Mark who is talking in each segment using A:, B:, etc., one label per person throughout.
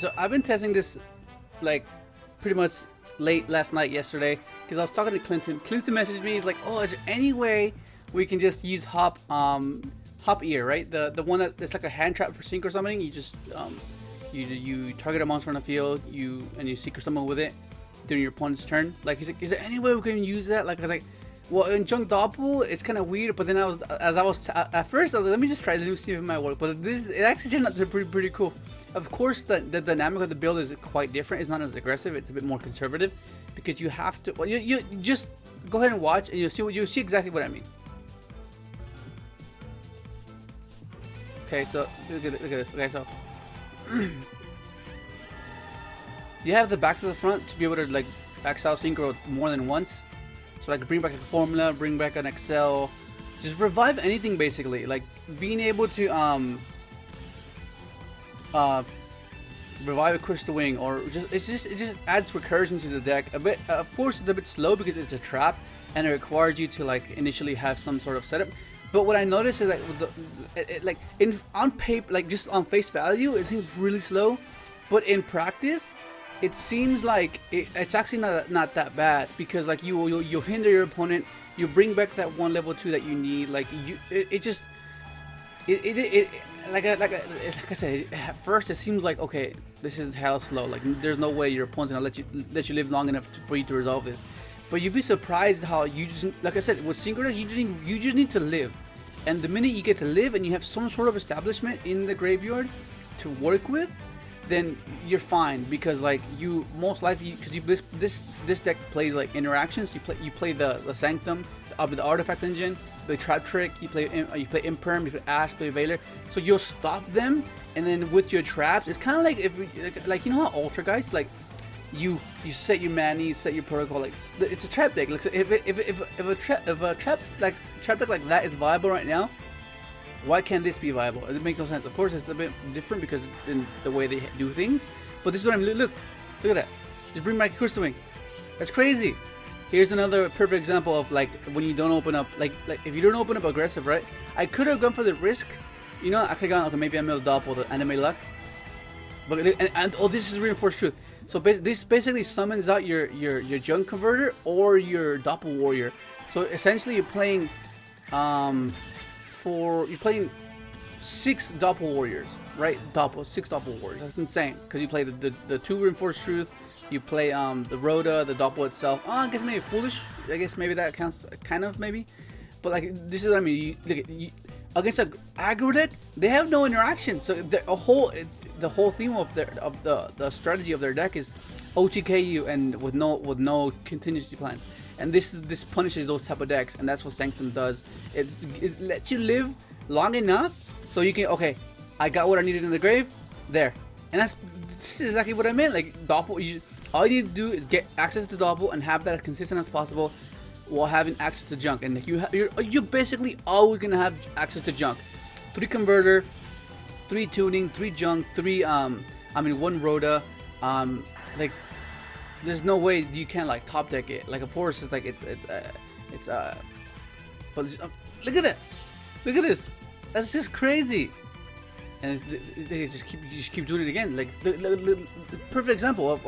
A: so I've been testing this like pretty much late last night, yesterday, because I was talking to Clinton. Clinton messaged me. He's like, "Oh, is there any way we can just use hop ear, right? The one that it's like a hand trap for synchro summoning. You just you target a monster on the field, you synchro summon with it during your opponent's turn. Like, he's like, is there any way we can use that? Like, I was like, well, in Junk Doppel, it's kind of weird. But then at first I was like, let me just try to see if it might work. But it actually turned out to be pretty cool. Of course, the dynamic of the build is quite different. It's not as aggressive. It's a bit more conservative because you have to. Well, you just go ahead and watch, and you'll see exactly what I mean. Okay, so look at this. Okay, so you have the back to the front to be able to like exile synchro more than once. So like bring back a formula, bring back an Excel, just revive anything basically. Like being able to revive a crystal wing, or it just adds recursion to the deck a bit. Of course, it's a bit slow because it's a trap and it requires you to like initially have some sort of setup. But what I noticed is like on paper, like just on face value, it seems really slow. But in practice, it seems like it's actually not that bad, because like you'll hinder your opponent, you bring back that one level 2 that you need. Like like I said, at first it seems like, okay, this is hell slow. Like there's no way your opponent's gonna let you live long enough for you to resolve this. But you'd be surprised how you just, like I said, with synchronous, you just need to live, and the minute you get to live and you have some sort of establishment in the graveyard to work with, then you're fine. Because like you most likely, because this deck plays like interactions. You play the Sanctum, the Artifact Engine, the Trap Trick. You play Imperm, you play Ash, play Veiler. So you'll stop them, and then with your traps, it's kind of like like you know how Ultra guys, like you set your mana, you set your protocol. Like it's a trap deck. Like if a trap deck like that is viable right now, why can't this be viable? It makes no sense. Of course, it's a bit different because in the way they do things. But this is what I'm look at that. Just bring back Crystal Wing. That's crazy. Here's another perfect example of like when you don't open up, like if you don't open up aggressive, right? I could have gone for the risk. You know, I could have gone, okay, maybe I'm a Doppel, the anime luck. But and oh, this is reinforced truth. So this basically summons out your Junk Converter or your Doppel Warrior. So essentially, you're playing you're playing 6 Doppel Warriors, right? 6 Doppel Warriors. That's insane, because you play the 2 reinforced truth. You play the Rhoda, the Doppel itself. Oh, I guess maybe foolish. I guess maybe that counts, kind of maybe. But like this is what I mean. Against an aggro deck, they have no interaction. So the whole theme of the strategy of their deck is OTK you and with no contingency plan. And this punishes those type of decks, and that's what Sanctum does. It lets you live long enough so you can, okay, I got what I needed in the grave, there. And this is exactly what I meant. Like Doppel, all you need to do is get access to Doppel and have that as consistent as possible, while having access to Junk. And you're basically always gonna have access to Junk. 3 Converter, 3 Tuning, 3 Junk, 1 Rhoda. Like there's no way you can like top deck it. Like of course it's like but look at that, look at this. That's just crazy. And they just keep doing it again. Like the perfect example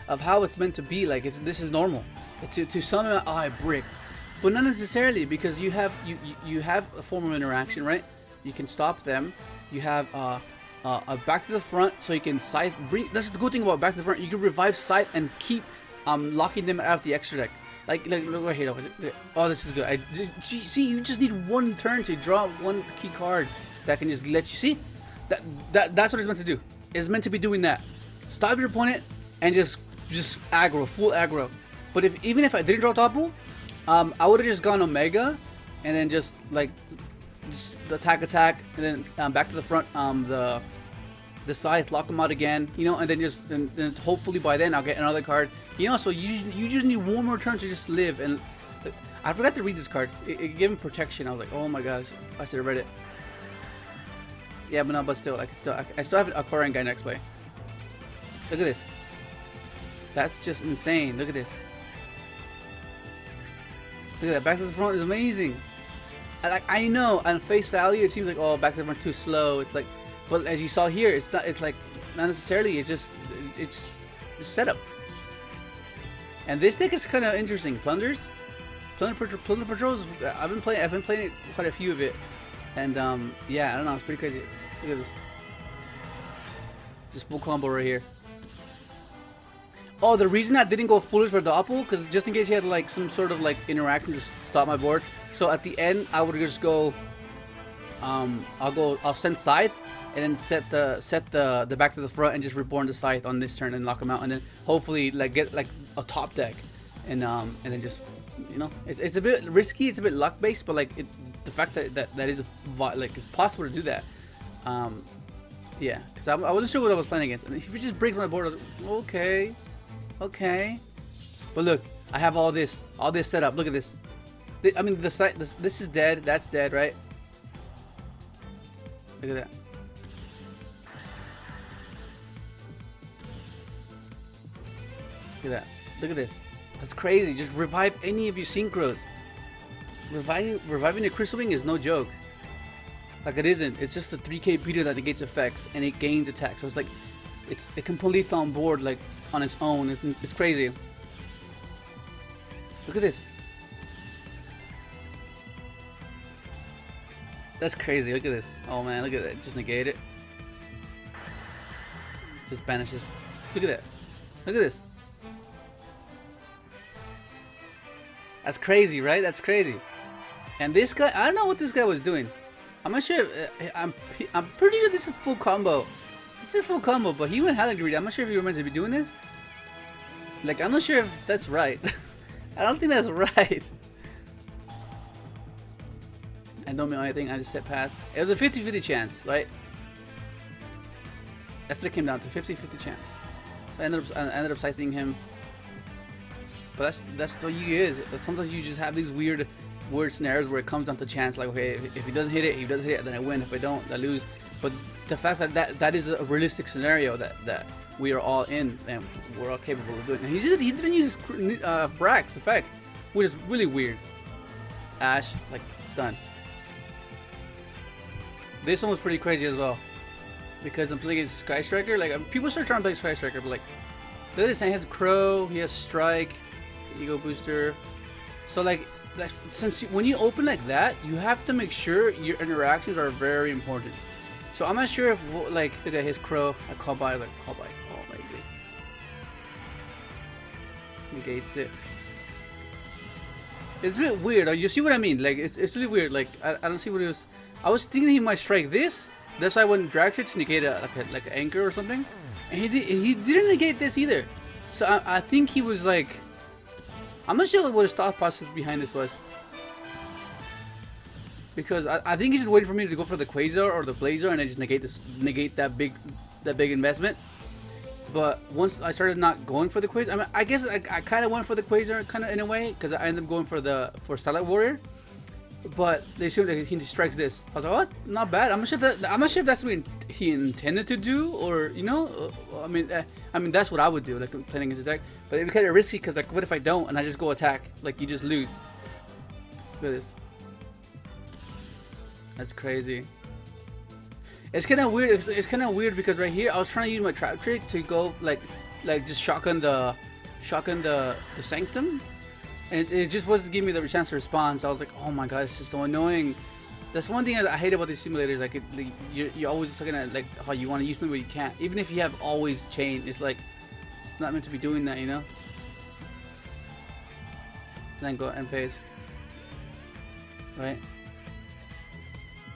A: of how it's meant to be. Like this is normal. To some, oh, I bricked, but not necessarily, because you have a form of interaction, right? You can stop them. You have a back to the front, so you can scythe. That's the good thing about back to the front. You can revive scythe and keep locking them out of the extra deck. Like look right here. Oh, this is good. See, you just need one turn to draw one key card that can just let you see. That's what it's meant to do. It's meant to be doing that. Stop your opponent and just aggro, full aggro. But even if I didn't draw Doppel, I would have just gone Omega, and then just attack, and then back to the front, the scythe, lock them out again, you know, and then hopefully by then I'll get another card, you know. So you just need one more turn to just live. And I forgot to read this card. It gave him protection. I was like, oh my gosh, I should have read it. Yeah, but still, I still have a Korean guy next way. Look at this. That's just insane. Look at this. Look at that. Back to the front is amazing. I know on face value it seems like, oh, back to the front too slow. It's like, but as you saw here, it's not. It's like not necessarily. It's setup. And this deck is kind of interesting. Plunder Patrols. I've been playing it, quite a few of it, and yeah, I don't know. It's pretty crazy. Look at this. Just full combo right here. Oh, the reason I didn't go foolish for Doppel, because just in case he had like some sort of like interaction to stop my board. So at the end, I would just go. I'll send Scythe, and then set the back to the front, and just reborn the Scythe on this turn and lock him out, and then hopefully like get like a top deck, and then just, you know, it's a bit risky, it's a bit luck based, but like the fact that is like it's possible to do that. Yeah, because I wasn't sure what I was playing against, and if you just break my board, I was like, okay, but look, I have all this set up. Look at this. I mean, this is dead. That's dead, right? Look at that. Look at that. Look at this. That's crazy. Just revive any of your synchros. Reviving a Crystal Wing is no joke. Like, it isn't. It's just a 3k beater that negates effects and it gains attack. So it's like, it's a complete on board like on its own. It's crazy. Look at this. That's crazy. Look at this. Oh man, look at that. Just negate it. Just banishes. Look at that. Look at this. That's crazy, right? That's crazy. And this guy, I don't know what this guy was doing. I'm not sure. I'm pretty sure this is full combo. This is full combo, but he went hella greedy. I'm not sure if he was meant to be doing this. Like, I'm not sure if that's right. I don't think that's right. I don't mean anything. I just said pass. It was a 50-50 chance, right? That's what it came down to. 50-50 chance. So I ended up scything him. But that's what Yugioh is. Sometimes you just have these weird scenarios where it comes down to chance. Like, okay, if he doesn't hit it, then I win. If I don't, I lose. But the fact that is a realistic scenario that we are all in and we're all capable of doing. And he didn't use Brax effect, which is really weird. Ash, like, done. This one was pretty crazy as well, because I'm playing against Sky Striker. Like, people start trying to play Sky Striker, but like, look at this. He has Crow, he has Strike, Ego Booster. So like since when you open like that, you have to make sure your interactions are very important. So I'm not sure if, like, look at his Crow. I call by, like, call by. Oh, amazing. Negates it. It's a bit weird. You see what I mean? Like, it's really weird. Like, I don't see what it was. I was thinking he might strike this. That's why I went drag it to negate like an anchor or something. And he didn't negate this either. So I think he was like, I'm not sure what his thought process behind this was. Because I think he's just waiting for me to go for the Quasar or the Blazer and then just negate that big investment. But once I started not going for the Quasar, I mean, I guess I kind of went for the Quasar kind of in a way, because I ended up going for Starlight Warrior. But they assume that he strikes this. I was like, oh, not bad. I'm not sure if that's what he intended to do, or, you know, I mean that's what I would do, like, playing against his deck. But it'd be kind of risky, because like, what if I don't and I just go attack? Like, you just lose. Look at this. That's crazy. It's kind of weird. It's kind of weird because right here I was trying to use my trap trick to go like just shotgun the Sanctum, and it just wasn't giving me the chance to respond. So I was like, oh my god, it's just so annoying. That's one thing I hate about these simulators. Like, you're always looking at like how you want to use them, but you can't. Even if you have always chain, it's like it's not meant to be doing that, you know. Then go end phase, right?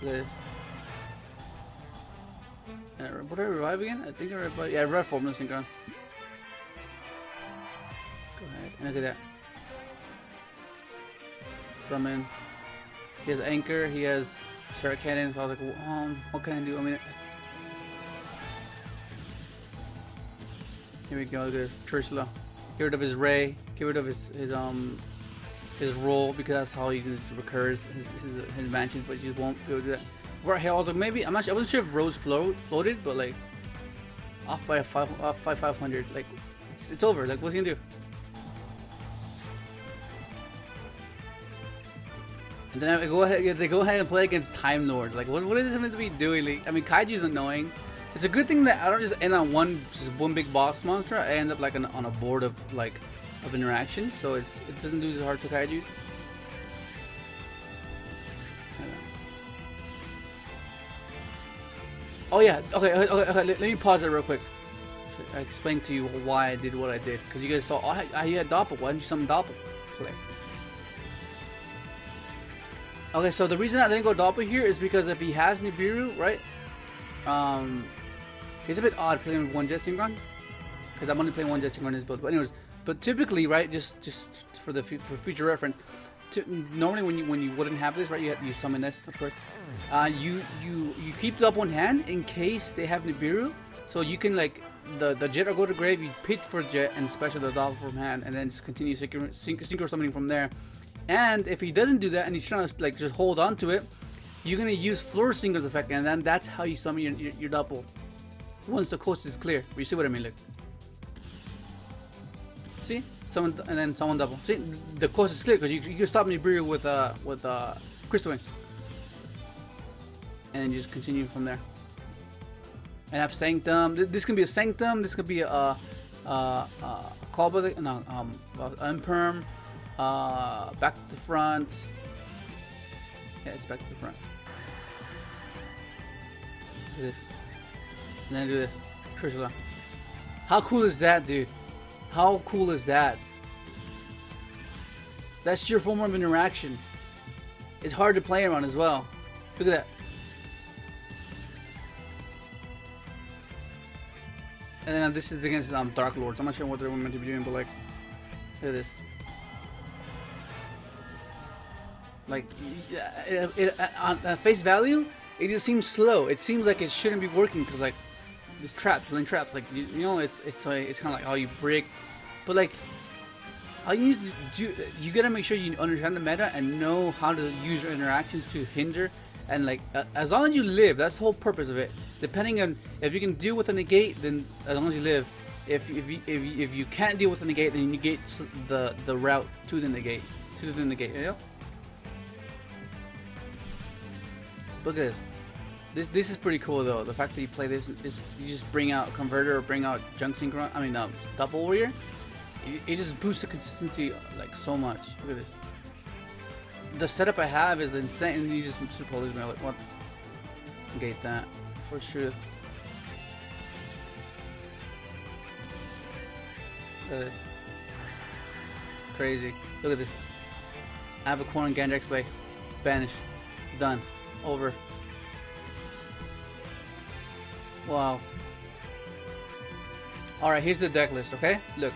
A: Look at this. What did I revive again? I think I revived. Yeah, I revived Formula Synchron. Go ahead. And look at that. Summon. He has Anchor. He has Shark Cannon. So I was like, well, what can I do? I mean, here we go. Look at this. Trishula. Get rid of his Ray. Get rid of his roll, because that's how he just recurs his mansions, but he just won't be able to do that. Right here, I was like, maybe I wasn't sure if Rose floated, but like off by 500, like it's over. Like, what's he gonna do? And then they go ahead and play against Time Lords. Like, what is this meant to be doing? Like, I mean, Kaiju's annoying, It's a good thing that I don't just end on just one big boss monster. I end up like on a board of interactions, so it doesn't do as hard to kaijus. Oh yeah, okay. Let me pause it real quick. I explained to you why I did what I did, because you guys saw, oh, he had Doppel. Why didn't you summon Doppel? Okay, so the reason I didn't go Doppel here is because if he has Nibiru, right? It's a bit odd playing with one Jet Synchron, because I'm only playing one Jet Synchron in this build. But anyways, typically, right, just for future reference, normally when you wouldn't have this, right, you summon this, of course. You keep it up one hand in case they have Nibiru, so you can like the Jet will go to grave, you pitch for Jet and special the Doppel from hand, and then just continue synchro summoning from there. And if he doesn't do that and he's trying to like just hold on to it, you're gonna use Floor Synchro's effect, and then that's how you summon your Doppel once the coast is clear. You see what I mean? Look. See? Summon and then summon Doppel. See, the coast is clear because you can stop Nibiru with Crystal Wing, and then you just continue from there. And have Sanctum. This can be a Sanctum. This could be a Callback. No, Imperm. Back to the front. Yeah, it's back to the front. Do this. And then do this. Trishula. How cool is that, dude? How cool is that? That's your form of interaction. It's hard to play around as well. Look at that. And then this is against Dark Lords. I'm not sure what they're meant to be doing, but like, look at this. Like, on face value, it just seems slow. It seems like it shouldn't be working because like, this traps, playing traps. Like you know, it's kind of like how you break, but like, all you need to do, you gotta make sure you understand the meta and know how to use your interactions to hinder. And like, as long as you live, that's the whole purpose of it. Depending on if you can deal with a negate, then as long as you live. If you can't deal with the negate, then you negate the route to the negate, you know. Look at this. This is pretty cool though. The fact that you play this, you just bring out Converter or bring out Junk Synchron. I mean, Doppel Warrior. It just boosts the consistency like so much. Look at this. The setup I have is insane, and you just super holy like what? Negate that for sure. Look at this. Crazy. Look at this. I have a Corn Gandrax play. Banish. Done. Over. Wow. Alright, here's the deck list, okay? Look.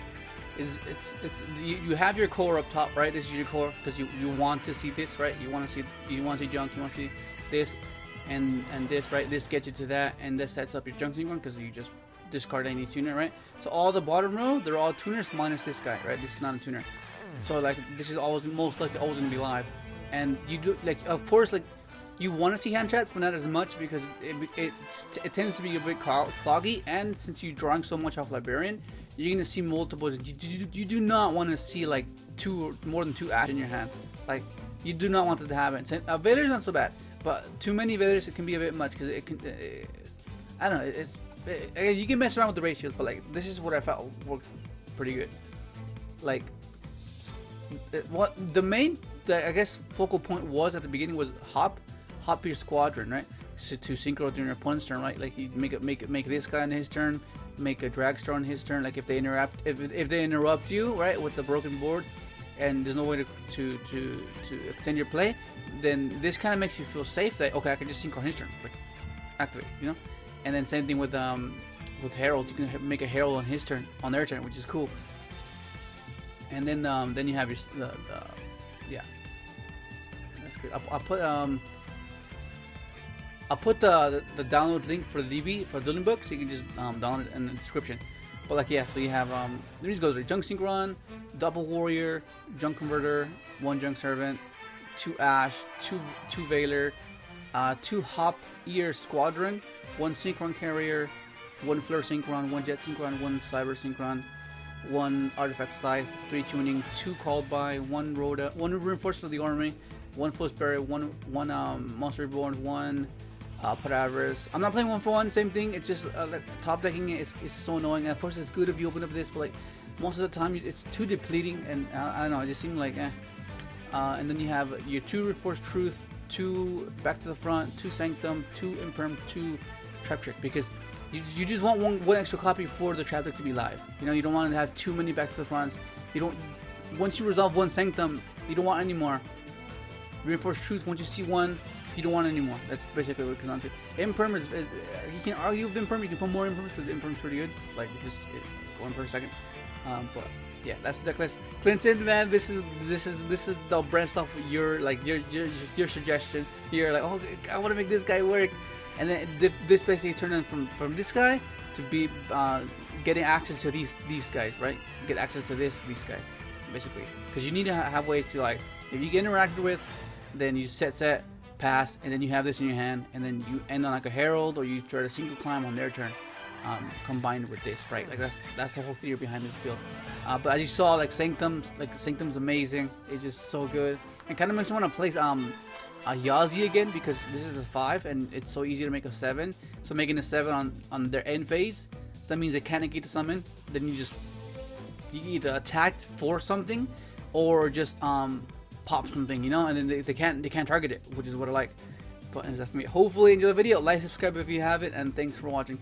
A: You have your core up top, right? This is your core because you want to see this, right? You want to see junk, you want to see this and this, right? This gets you to that, and this sets up your junk synchron because you just discard any tuner, right? So all the bottom row, they're all tuners minus this guy, right? This is not a tuner. So like this is always most likely always gonna be live, and you do like of course like you want to see hand traps, but not as much because it tends to be a bit cloggy, and since you're drawing so much off Librarian, you're gonna see multiples. You do not want to see like more than two Ash in your hand. Like you do not want it to happen. Vader's not so bad, but too many Vaders it can be a bit much because it can. I don't know. You can mess around with the ratios, but like this is what I felt worked pretty good. Like what the main I guess focal point was at the beginning was hop your squadron, right? So to synchro during your opponent's turn, right? Like you make this guy on his turn, make a dragster on his turn. Like if they interrupt you, right, with the broken board, and there's no way to extend your play, then this kind of makes you feel safe that okay, I can just synchro on his turn, like activate, you know. And then same thing with Herald, you can make a Herald on his turn, on their turn, which is cool. And then you have your yeah, that's good. I'll put the download link for the DB for the building book, so you can just download it in the description. But like yeah, so you have these goes like Junk Synchron, Doppel Warrior, Junk Converter, 1 Junk Servant, 2 Ash, 2 Veiler, 2 Hop Ear Squadron, 1 Synchron Carrier, 1 Flare Synchron, 1 Jet Synchron, 1 Cyber Synchron, 1 Artifact Scythe, 3 Tuning, 2 Called By, 1 Rhoda, 1 Reinforcement of the Army, 1 Full Spirit, 1 Monster Reborn, 1 Paravras. I'm not playing 1-for-1, same thing. It's just like top decking it is so annoying. And of course, it's good if you open up this, but like most of the time, it's too depleting, and I don't know. It just seemed like eh. And then you have your 2 Reinforced Truth, 2 Back to the Front, 2 Sanctum, 2 Imperm, 2 Trap Trick, because you just want one extra copy for the Trap Trick to be live. You know, you don't want to have too many Back to the Fronts. You don't. Once you resolve 1 Sanctum, you don't want any more. Reinforced Truth, once you see 1, you don't want any more. That's basically what it comes down to. Imperm is you can argue with Imperm. You can put more Imperms because Imperm's pretty good. Like just going for a second. But yeah, that's the decklist. Clinton, man, this is the brand off your suggestion. You're like, oh, I want to make this guy work, and then this basically turned on from this guy to be getting access to these guys, right? Get access to these guys, basically, because you need to have ways to, like, if you get interacted with, then you set pass, and then you have this in your hand, and then you end on like a herald, or you try to Synchro climb on their turn. Combined with this, right? Like that's the whole theory behind this build. But as you saw, like Sanctum's amazing. It's just so good. It kind of makes me want to place Yazi again, because this is a 5 and it's so easy to make a 7. So making a 7 on their end phase, so that means they can't negate the summon. Then you either attack for something, or just pop something, you know, and then they can't target it, which is what I like. But that's me. Hopefully enjoy the video. Like, subscribe if you haven't, and thanks for watching.